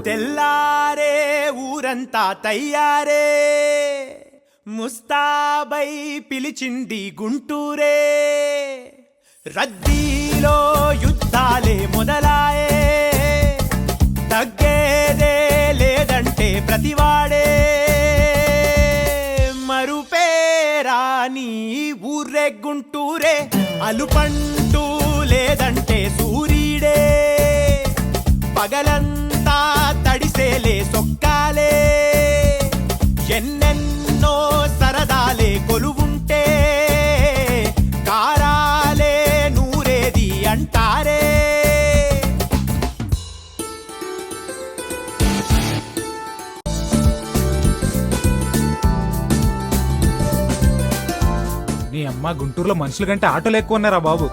తెల్లారే ఊరంతా తయ్యారే, ముస్తాబై పిలిచింది గుంటూరే. రద్దీలో యుద్ధాలే మొదలాయే, తగ్గేదే లేదంటే ప్రతివాడే. మరుపేరాని ఊర్రే గుంటూరే, అలుపంటూ లేదంటే సూర్యుడే. పగలంతా తడిసేలే సొక్కాలే, ఎన్నెన్నో సరదాలే కొలువుంటే. కారాలే నూరేది అంటారే. నీ అమ్మ గుంటూరులో మనుషుల కంటే ఆటోలు ఎక్కువ ఉన్నారా బాబు.